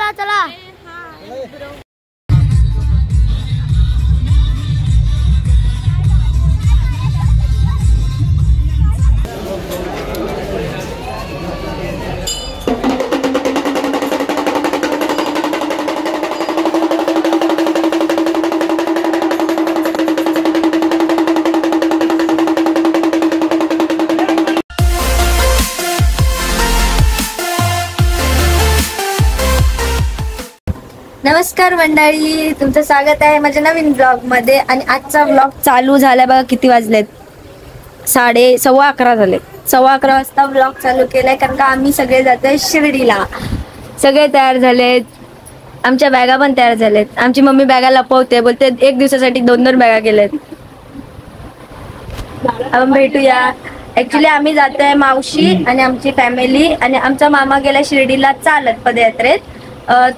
चला चला. नमस्कार मंडळी, तुमचं स्वागत आहे माझ्या नवीन ब्लॉग मध्ये. आणि आजचा ब्लॉग चालू झाला बघा. किती वाजलेत? 11:15 झाले. 11:15 वाजता ब्लॉग चालू केलाय कारण का आम्ही सगळे जातोय शिर्डीला. सगळे तयार झालेत, आमच्या बॅगा पण तयार झालेत. आमची मम्मी बॅगा लपवते, बोलते 1 दिवसासाठी 2-2 बॅगा केलेत. आपण भेटूया. ऍक्च्युली आम्ही जातोय मावशी आणि आमची फॅमिली, आणि आमचा मामा गेलाय शिर्डीला चालत पदयात्रेत.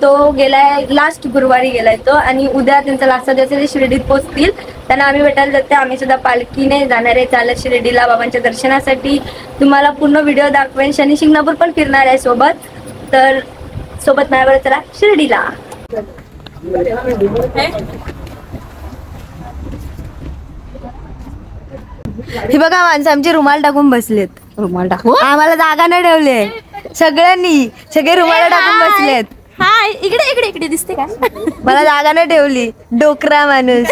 तो गेलाय लास्ट गुरुवारी गेलाय तो, आणि उद्या त्यांचा लास्ट दिवस आहे. शिर्डीत पोहोचतील, त्यांना आम्ही भेटायला जाते. आम्ही सुद्धा पालखीने जाणार आहे चालत शिर्डीला बाबांच्या दर्शनासाठी. तुम्हाला पूर्ण व्हिडिओ दाखवेन. शनी शिंगणापूर पण फिरणार आहे सोबत, तर सोबत माझ्याबरोबर चला शिर्डीला. ही बघा माणसं आमचे रुमाल टाकून बसलेत. रुमाल टाकू आम्हाला जागा नाही ठेवले. सगळ्यांनी सगळे रुमाल टाकून बसलेत. हाय, इकडे इकडे इकडे दिसते का? मला जागा नाही ठेवली. डोकरा माणूस.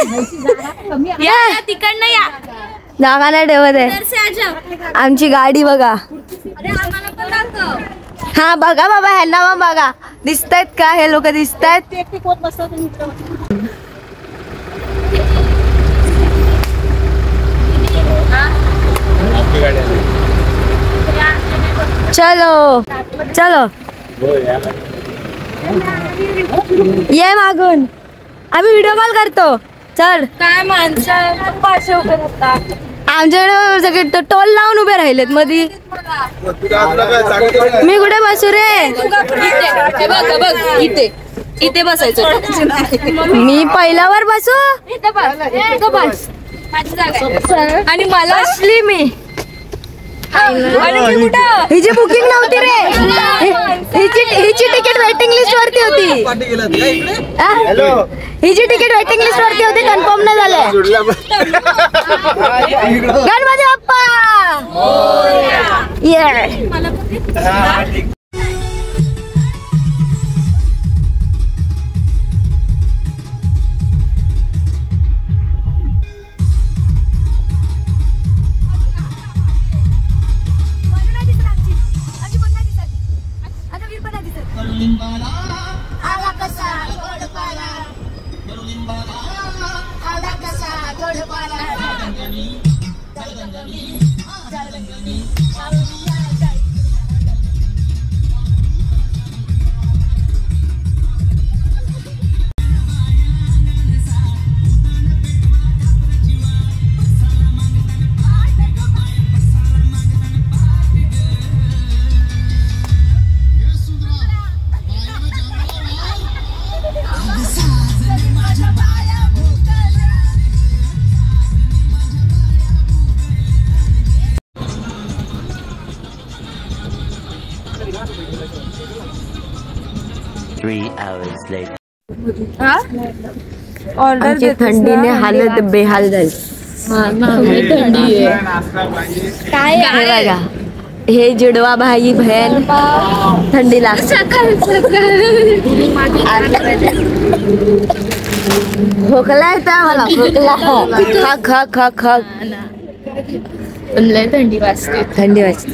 या तिकडनं या. जागा नाही ठेवत आहे. आमची गाडी बघा. हा बघा बाबा, ह्यांना मग बघा. दिसतायत का हे लोक? दिसतायत. चलो चलो ये मागून. आम्ही व्हिडिओ कॉल करतो. चल. काय माणसं पाचशे उभे राहतात. आमच्याकडे सगळे टोल लावून उभे राहिलेत मधी. मी कुठे बसू रे? बघ इथे इथे बसायचं. मी पहिल्यावर बसू. आणि मला बसली मी. हिची बुकिंग नव्हती रे. हिची तिकीट वेटिंग लिस्ट वरती होती. हिची तिकीट वेटिंग लिस्ट वरती होती, कन्फर्म नाही झाले. गणपती बाप्पा. आमची थंडीने हालत बेहाल झाली. काय बघा, हे जुडवा भाई बहन थंडी लागते. खोकला येतं मला. खोकला खा खा खा. थंडी वाजते. थंडी वाजते.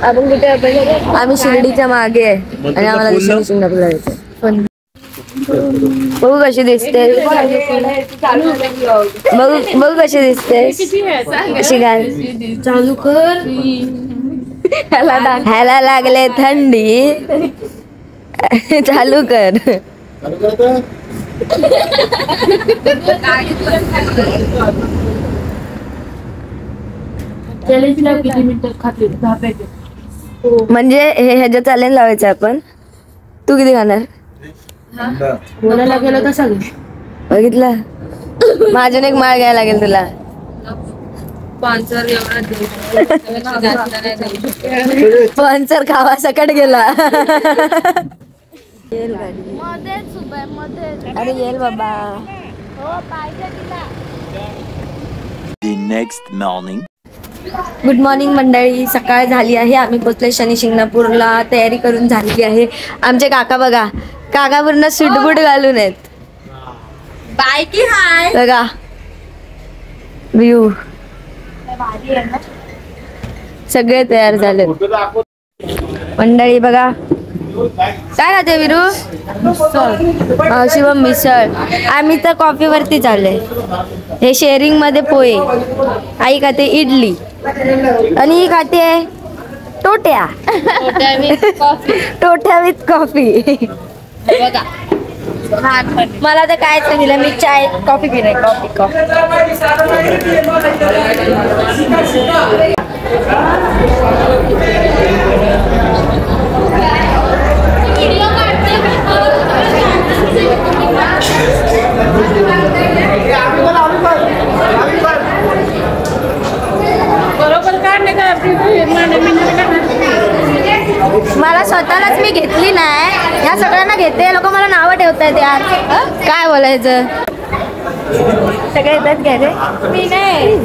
आपण कुठे? आम्ही शिर्डीच्या मागे आहे आणि आम्हाला शनी शिंगणापूरला जायचं. बघू कशी दिसते. बघू कशी दिसते. कशी काय चालू कर. ह्याला लागले थंडी. चालू कर. म्हणजे हे ह्याच्या चॅलेंज लावायचं आपण. तू किती खाणार? बोलायला गेलं तर सगळं बघितलं. माझ्याने एक माळ घ्यायला लागेल तुला. स्पॉन्सर एवढा देऊ शकतो, जास्त नाही देऊ शकतो. स्पॉन्सर खावा सकट गेला. अरे येल बाबा. The next morning. Good morning मंडळी. सकाळ झाली आहे. आम्ही पोचले शनी शिंगणापूरला. तयारी करून झालेली आहे. आमचे काका बघा, काका पूर्ण सूटबूट घालून आहेत. बाय की हाय. बघा व्ह्यू. सगळे तयार झाले मंडळी. बघा काय खाते विरू? शिवम मिसळ. आम्ही तर कॉफी वरती चाललोय. हे शेअरिंग मध्ये पोहे. आई खाते इडली आणि ही खाते टोट्या. टोट्या विथ कॉफी. मला तर काय सांगितलं, मी चाय कॉफी पिणार. कॉफी मला स्वतःलाच मी घेतली नाही, ह्या सगळ्यांना घेते. लोक मला नावं ठेवतायत यार. काय बोलायचं. सगळे येतात घ्यायचे, मी नाही.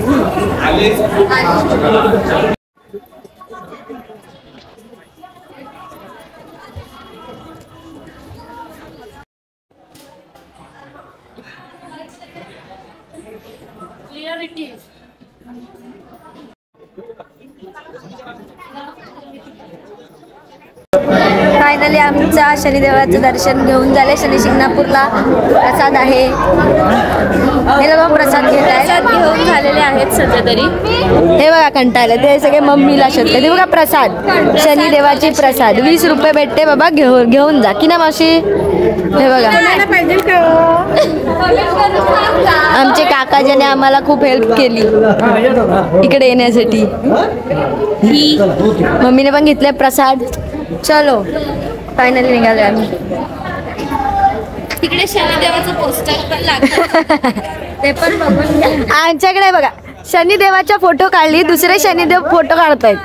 फायनली आमचा शनिदेवाचं दर्शन घेऊन झाले. शनी शिंगणापूरला प्रसाद आहे. हे लोक प्रसाद घेत आहेत. घेऊन झालेले आहेत सध्या तरी. हे बघा कंटाळले ते सगळे मम्मीला शोधतात. हे बघा प्रसाद, शनिदेवाची प्रसाद 20 रुपये भेटते बाबा. घेऊन जा की ना मावशी. हे बघा आमचे काका ज्याने आम्हाला खूप हेल्प केली इकडे येण्यासाठी. मम्मीने पण घेतले प्रसाद. चलो फायनली निघाले आम्ही. तिकडे शनिदेवाचं पोस्टर पण लागतं, ते पण बघून घ्या. आमच्याकडे बघा शनिदेवाच्या फोटो काढली, दुसरे शनिदेव फोटो काढतायत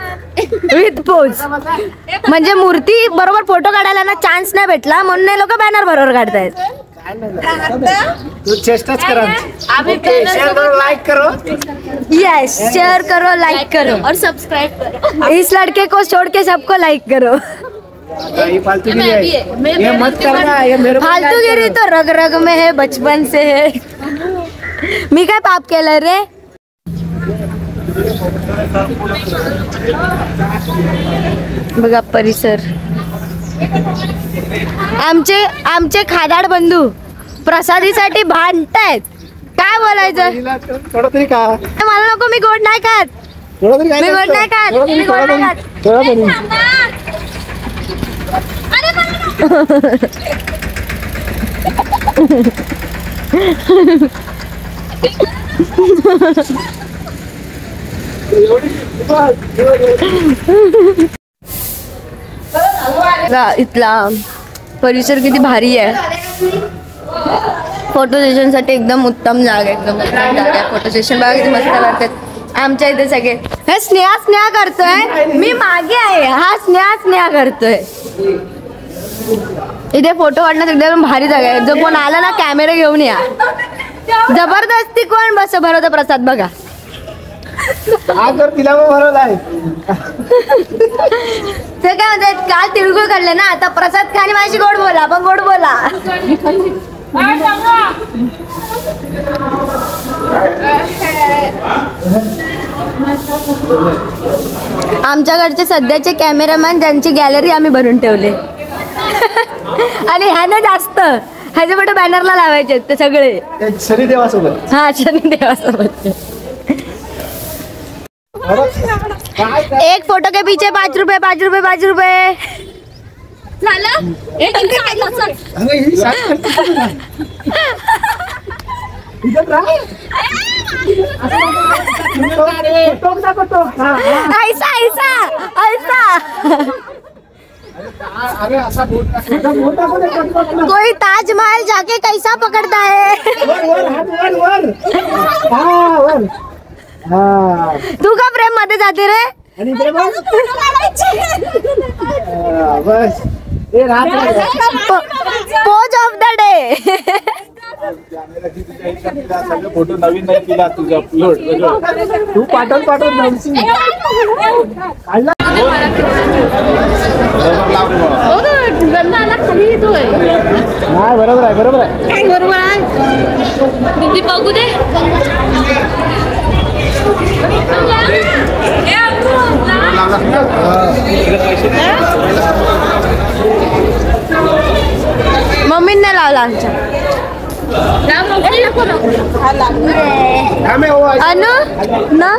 विथ पोज. म्हणजे मूर्ती बरोबर फोटो काढायला ना चान्स नाही भेटला, म्हणून लोक बॅनर बरोबर काढतायत. चेष्टाच करा. लाइक करो. यस, शेयर करो, लाइक करो और सब्सक्राइब करो. इस लड़के को छोड़ के सबको लाइक करो. ये फालतूगिरी है, ये मत करना. ये मेरे को फालतूगिरी तो रग रग में है, बचपन से है. मी काय पाप केलं रे. बघा परिसर. आमचे खादाड बंधू प्रसादीसाठी भांडतायत. काय बोलायचं. थोडं तरी का. मला नको, मी गोड नाही खात. थोडं तरी मी गोड नाही खात. मी गोड नाही खात. थोडं तरी. इथला परिसर किती भारी आहे. फोटो सेशन साठी एकदम उत्तम जागा. एकदम उत्तम जागा. फोटो सेशन बघा किती मस्त वाटतात. आमच्या इथे सगळे हे स्नेहा करतोय. मी मागे आहे. हा स्नेहा करतोय. इथे फोटो काढण्यात एकदम भारी जागा आहे. जो कोण आला ना कॅमेरा घेऊन या. जबरदस्ती कोण बस भरवतं प्रसाद बघा. तिला भरवला आहे. ते काय म्हणतात, काल तिळगुळ काढले ना, आता प्रसाद खा आणि माझी गोड बोला. पण गोड बोला. आमच्याकडचे सध्याचे कॅमेरामॅन ज्यांची गॅलरी आम्ही भरून ठेवले. आणि ह्याने जास्त ह्याचे फोटो बॅनरला लावायचे ते सगळे. शनिदेवासोबत. हा शनिदेवासोबत. एक फोटो के पीछे 5 रुपये 5 रुपये 5 रुपये. झालं. ऐसा ऐसा ऐसा. कोई ताजमहल जाके कैसा पकड़ता है. हा तू का प्रेम मध्ये जाते रे? आणि इकडे बघ. हा, बस हे राहत pose of the day. Photo नवीन नाही केला तुझा अपलोड तू पाठव नमसी काढला हा बरोबर आहे बघू दे. मम्मीने लावला आमच्या. अनु ना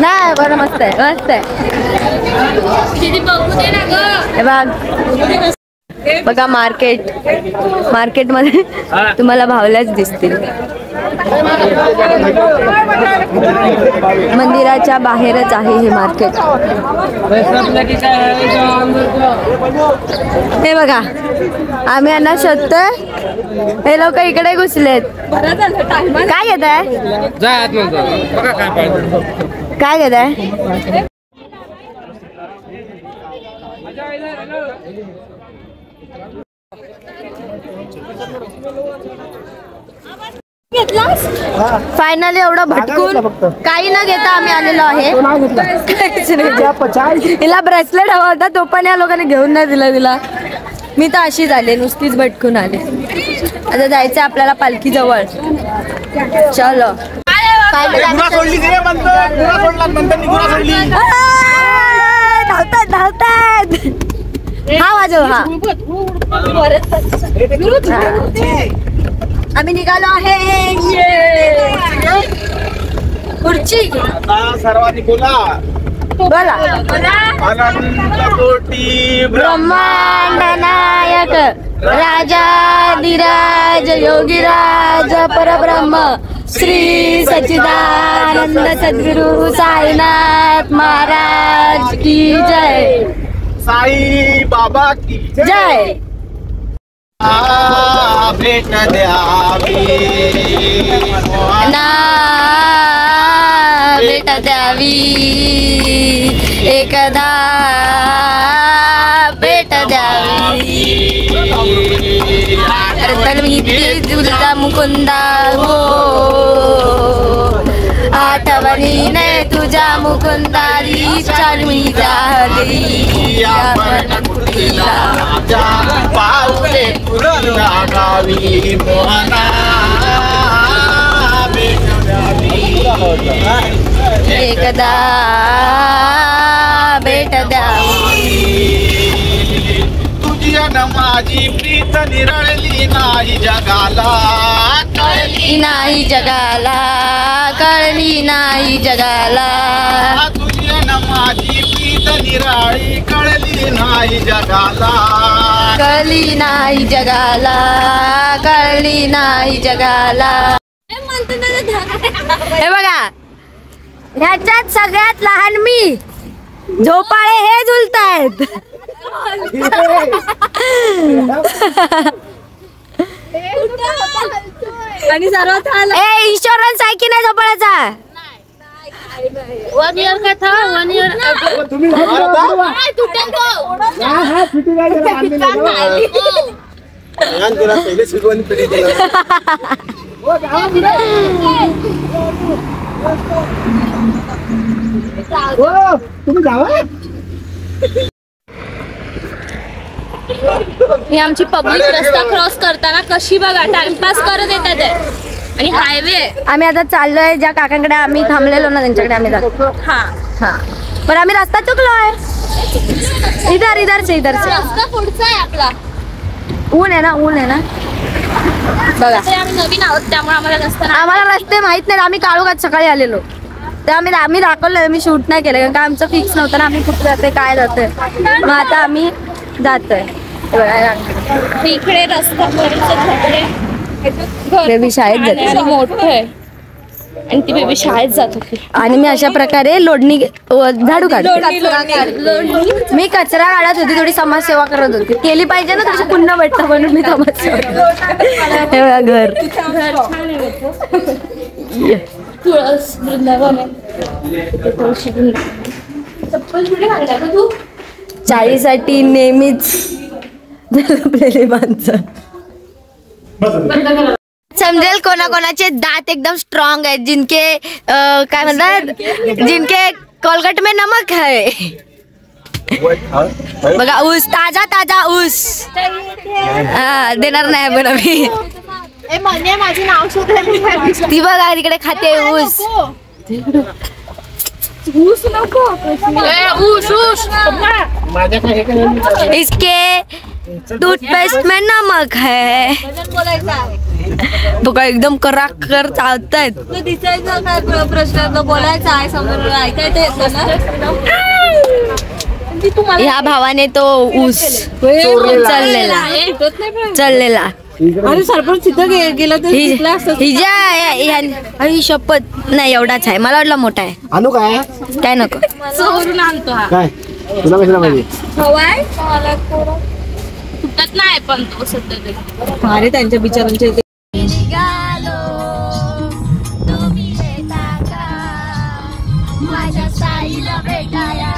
नाही बरं मस्त आहे. दीदी बघू दे ना ग. हे बघ बघा मार्केट मध्ये तुम्हाला भावल्याच दिसतील. मंदिराच्या बाहेरच आहे हे मार्केट. हे बघा आम्ही यांना शोधतोय. हे लोक इकडे घुसलेत. काय घेत आहे? काय घेत आहे? फायनली एवढं भटकून काही न घेता आम्ही आलेलो आहे. हिला ब्रेसलेट हवा होता तो पण या लोकांनी घेऊन नाही दिला तिला. मी तर अशी झाली नुसतीच भटकून आले. आता जायचं आपल्याला पालखी जवळ. चलो धावतात. हा वाजव हा. आम्ही निघालो आहे. खुर्ची सर्वांनी बोला ब्रह्मांड नायक राजाधिराज योगीराज परब्रह्म श्री सच्चिदानंद सद्गुरु साईनाथ महाराज की जय. साई बाबा की जय. भेट द्यावी ना भेट द्यावी एकदा भेट द्यावी. तुझा मुकुंदा हो आठवणीने तुझ्या मुकुंदारी चालवी झाली. पाऊले गावी मोहना एकदा भेट द्यावी. तुझी न माझी प्रीत निरळली नाही जगाला कळली नाही जगाला. कळली नाही जगाला. तुझी न माझी प्रीत निराळी कळली नाही जगाला. कळली नाही जगाला. कळली नाही जगाला. हे बघा ह्याच्यात सगळ्यात लहान मी. झोपाळे हे झुलतायत. आणि सर्वात इन्शुरन्स आहे की नाही झोपाळ्याचा? 1 year का था 1 year. तुम्ही पहिले शिकवणी पिढी दिला तुम्ही जावा. ही आमची पब्लिक रस्ता क्रॉस करताना कशी बघा टाइमपास करत येतात आहे. आणि हायवे आम्ही आता चाललोय ज्या काकांकडे आम्ही थांबलेलो ना त्यांच्याकडे आम्ही जातो. हा हा पण आम्ही रस्ता चुकलोय. इधरचे रस्ता पुढचा आहे आपला. ऊन आहे ना बघा. ते आम्ही नवीन आहोत त्यामुळे आम्हाला रस्ता नाही. आम्हाला रस्ते माहित नाही. आम्ही काळोखात सकाळी आलेलो तर आम्ही दाखवलं. मी शूट नाही केलं कारण का आमचं फिक्स नव्हतं ना आम्ही कुठे जातोय काय जातोय. मग आता आम्ही जातोय. इकडे रस्ता बेबी शाळेत जाते. मोठं आहे. आणि ती बेबी शाळेत जात होती. आणि मी अशा प्रकारे लोडणी झाडू काढते. मी कचरा काढत होती, थोडी समाजसेवा करत होती. केली पाहिजे ना, त्याची पुन्हा भेटतं म्हणून मी समाजसेवा. हे बघा घर. तुळस वृंदावन चप्पल कुठे घालणार का तू? चाळीसाठी नेहमीच झोपलेली माणसं. समजेल कोणाकोणाचे दात एकदम स्ट्रॉंग आहेत, जिनके काय म्हणतात, जिनके कोलगट में नमक है. बघा ऊस, ताजा ताजा ऊस. हा देणार नाही पण आम्ही. माझे नाव शोधलं ती बघा तिकडे खाते ऊस. ऊस नको. ऊस ऊस इसके टूथपेस्ट में नमक है. बघा एकदम कराकर चालतायत. दिसायचं काय प्रश्न बोलायचा आहे, समोर ऐकायचं येतं ना. ह्या भावाने तो ऊस चललेला. अरे सरपंच तिथं गेलं तर ही शपथ नाही, एवढाच आहे. मला वाटलं मोठा आहे. आणू काय काय नको. चोरून आणतो हा. काय तुला कशाला पाहिजे? हवाय तुटत नाही पण तो सध्या तरी. अरे त्यांच्या बिचारांच्या इथे माझ्या साईला भेटाया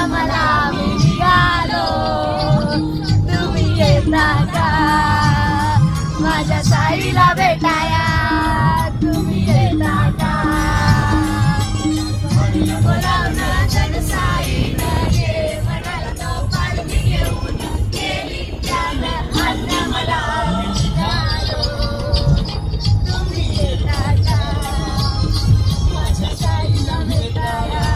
मला मी निघालो, तुम्ही येता का माझ्या साईला भेटाया, तुम्ही येता का. साईनं ये म्हणाला तो पालखी घेऊन गेली त्यानं अन्न मला निघालो, तुम्ही येता का माझ्या साईला भेटाया.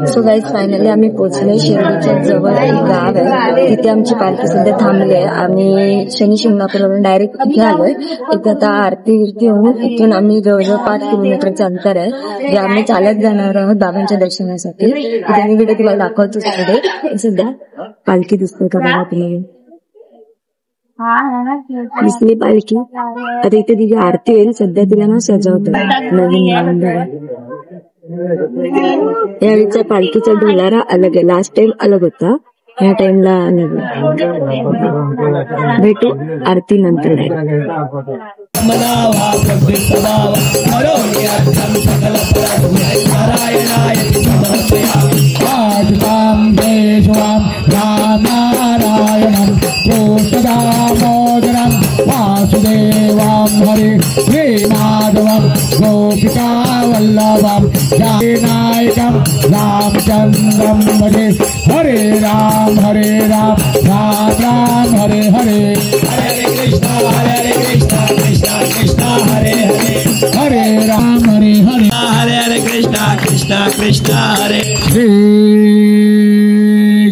सो गाईज फायनली आम्ही पोहोचले. शिर्डीच्या जवळ एक गाव आहे, तिथे आमची पालखी सध्या थांबली आहे. आम्ही शनी शिंगणापूरवरून डायरेक्ट इथे आलोय. इथे आता आरती विरती होऊन इथून आम्ही जवळजवळ 5 किलोमीटरचं अंतर आहे, जे आम्ही चालत जाणार आहोत बाबांच्या दर्शनासाठी. इथे मी व्हिडिओ तुम्हाला दाखवतोच पुढे. सध्या पालखी दिसते का बघा तुम्ही, दिसली पालखी. आता इथे तिची आरती होईल. सध्या तिला ना सजवतात नवीन. यावेळीचा पालखीचा डोलारा अलग आहे, लास्ट टाइम अलग होता, ह्या टाइमला अलग. भेटू आरती नंतर. वासुदेवां हरे श्रीमाधवं गोपिका वल्लभं नायकं रामचन्द्रं भजे. हरे राम राम राम हरे हरे. हरे कृष्ण कृष्णा कृष्णा हरे हरे हरे राम हरे हरे हरे हरे कृष्णा कृष्णा कृष्णा हरे श्री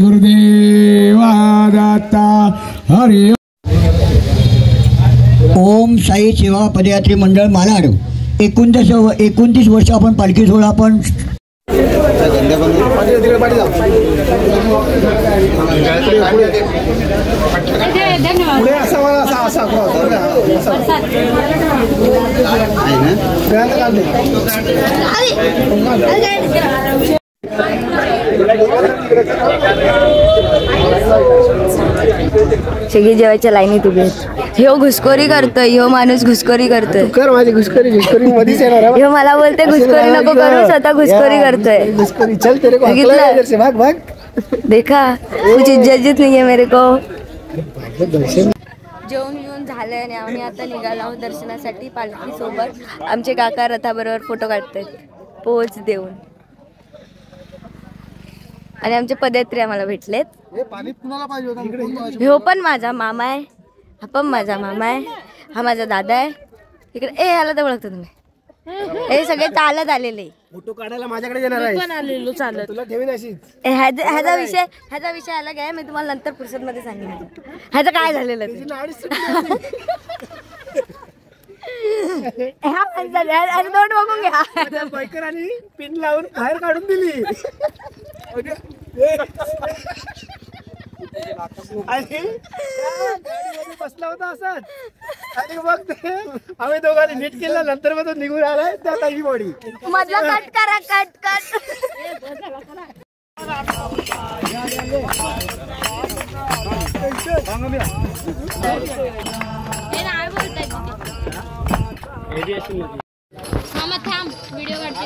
गुरुदेवा दत्ता हरे. ओम साई सेवा पदयात्री मंडळ मालाड 29 वर्ष आपण पालखी सोहळा आपण सगळी जेवायच्या लाईनीत उभे आहेत. ह्यो घुसखोरी करतोय, ह्यो माणूस घुसखोरी करतोय. कर माझी घुसखोरी मध्येच येणार. ह्यो मला बोलते घुसखोरी नको करू, स्वतः घुसखोरी करतोय. घुसखोरी चल तेरे को बघितलं? इधर से भाग भाग. देखा कुछ इज्जत नहीं है मेरे को. जेवण येऊन झालंय आणि आम्ही आता निघालो आहोत दर्शनासाठी पालखी सोबत. आमचे काका रथाबरोबर फोटो काढतायत पोच देऊन. आणि आमचे पदयात्री आम्हाला भेटलेत. ह्यो पण माझा मामा आहे, हा पण माझा मामा आहे, हा माझा दादा आहे. इकडे ह्याला तर ओळखतो तुम्ही. हे सगळे चालत आलेले. फोटो काढायला माझ्याकडे येणार आहे. तुला ठेवीन अशीच. ह्याचा विषय अलग आहे. मी तुम्हाला नंतर फुर्सत मध्ये सांगेन ह्याचं काय झालेलं ते. ह्या माणसाने नोट बघून घ्या. बायकरांनी पिन लावून बाहेर काढून दिली. आणि बसला होता असाच. आणि मग ते आम्ही दोघांनी नीट केलं. नंतर मग तो निघून आलाय त्या ताई बॉडी मधला कट करा. कट मामा थांब व्हिडिओ काढते.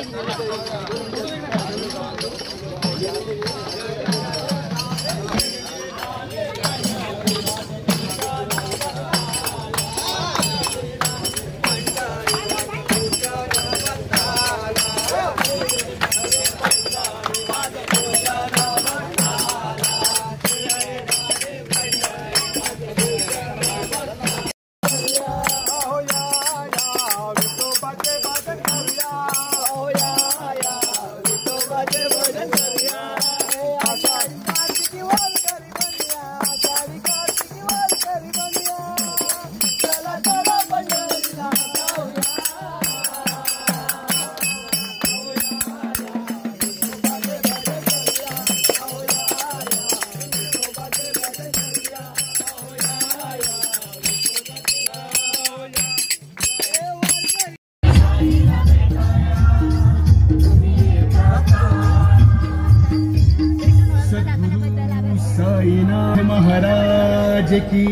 साईनाथ महाराज की.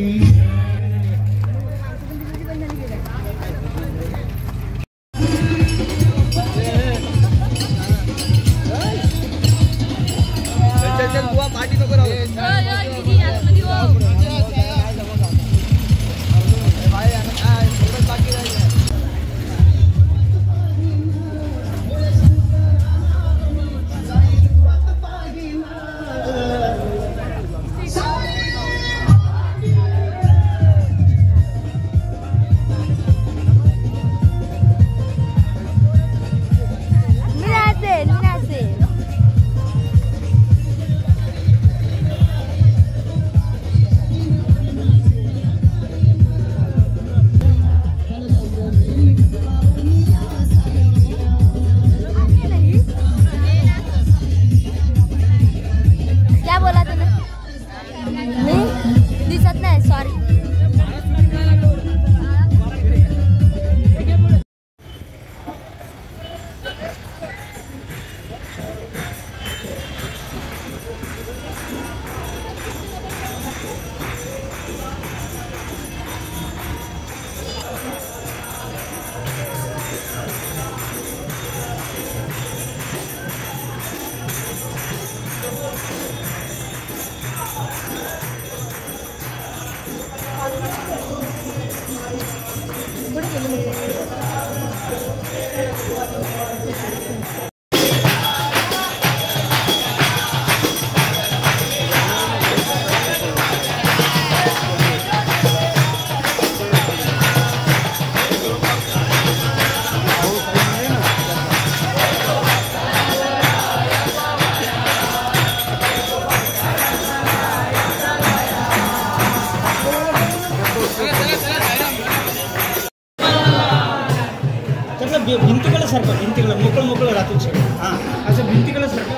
भिंतीकडे मोकळं मोकळं राहतो सगळं. हां असं भिंतीकडे सारखं.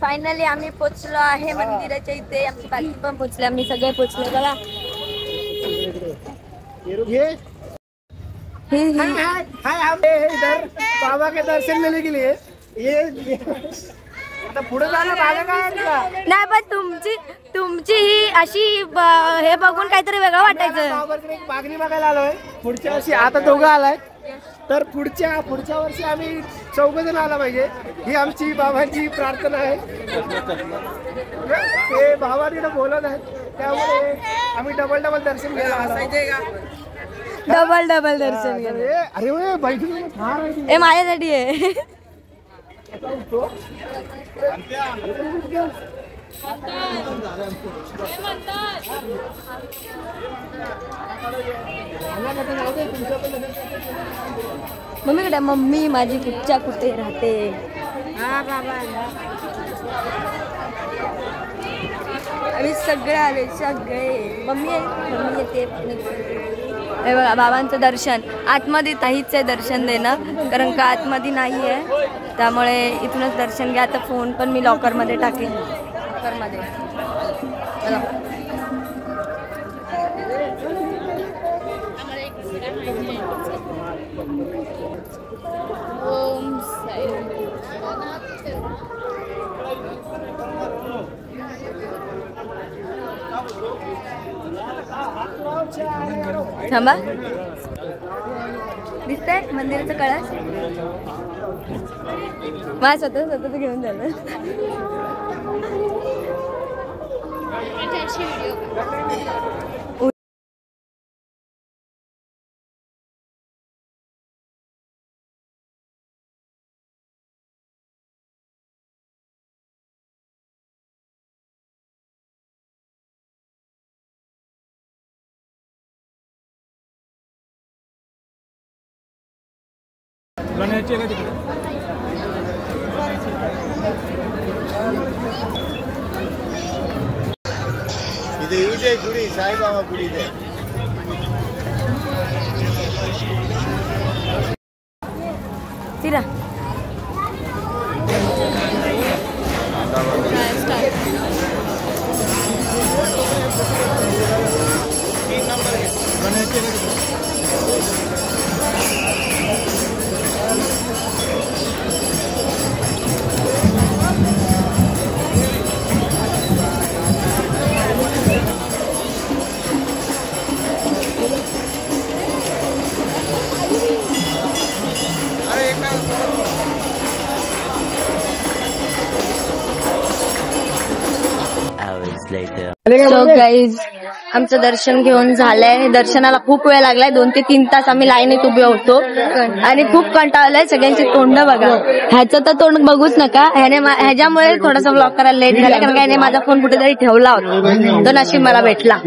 फायनली आम्ही पोचलो आहे मंदिराच्या इथे. आमची बाकी पण पोचले, आम्ही सगळे पोचले बघा. हाय हम इधर बाबा के दर्शन लेने के लिए ये आता पुढे जाणं भाग काय नाही, पण तुमची ही अशी हे बघून काहीतरी वेगळं वाटायचं. एक मागणी बघायला आलोय. पुढच्या वर्षी आता दोघं आलाय तर पुढच्या वर्षी आम्ही 4 जण आला पाहिजे ही आमची बाबांची प्रार्थना आहे. ते बाबांनी बोलत आहेत त्यामुळे आम्ही डबल दर्शन घ्यायला असायचे का. डबल दर्शन घ्यायला. अरे वे बैठू हे माझ्यासाठी आहे. मम्मीकडे मम्मी माझी कुठच्या कुठे राहते. आम्ही सगळे आले सगळे. मम्मी येते. हे बघा बाबांचं दर्शन आतमध्ये काहीच आहे दर्शन देणं, कारण का आतमध्ये नाही आहे, त्यामुळे इथूनच दर्शन घ्या. आता फोन पण मी लॉकरमध्ये टाकेन. लॉकरमध्ये ओम साई. थांबा, दिसतंय मंदिराचं कळस. माझ स्वतःच घेऊन झालं. बनायचे का तिकडे. इथे येऊ दे गुढी साईबाबा गुढी दे. तिरा सो गाईज आमचं दर्शन घेऊन झालंय. दर्शनाला खूप वेळ लागलाय, 2 ते 3 तास आम्ही लाईनीत उभे होतो आणि खूप कंटाळलंय. सगळ्यांची तोंड बघा. ह्याचं तर तोंड बघूच नका. ह्याच्यामुळे थोडासा ब्लॉग करायला लेट झाला, कारण ह्याने माझा फोन कुठेतरी ठेवला होता. तो नशीब मला भेटला.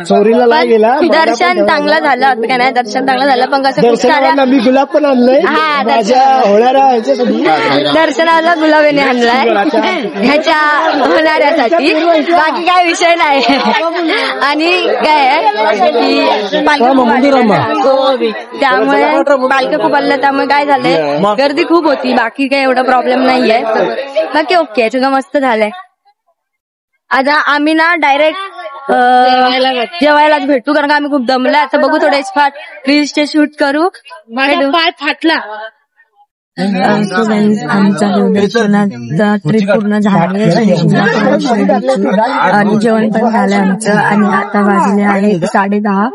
चोरीला गेला. दर्शन चांगलं झालं होतं का नाही? दर्शन चांगलं झालं, पण कसं खूप साऱ्या मी गुलाब पण आणलंय. हा होणाऱ्या दर्शनाला गुलाबीने आणलाय ह्याच्या होणाऱ्यासाठी. बाकी काय विषय नाही. आणि काय आहे की त्यामुळे पालखी खूप आलं, त्यामुळे काय झालंय गर्दी खूप होती. बाकी काही एवढा प्रॉब्लेम नाहीये. बाकी ओके, सगळं मस्त झालंय. आता आम्ही ना डायरेक्ट जेवायलाच भेटू, कारण का आम्ही खूप दमलोय. आता बघू थोडे रील्सचे शूट करू. पाय फाटला. आमचा दर्शनाचा ट्रिप पूर्ण झाली आणि जेवण पण झालंय आमचं. आणि आता वाजले आहे 10:30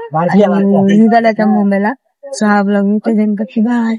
निघाल्याच्या मुंबईला. सो हा ब्लॉग मी ते बाय.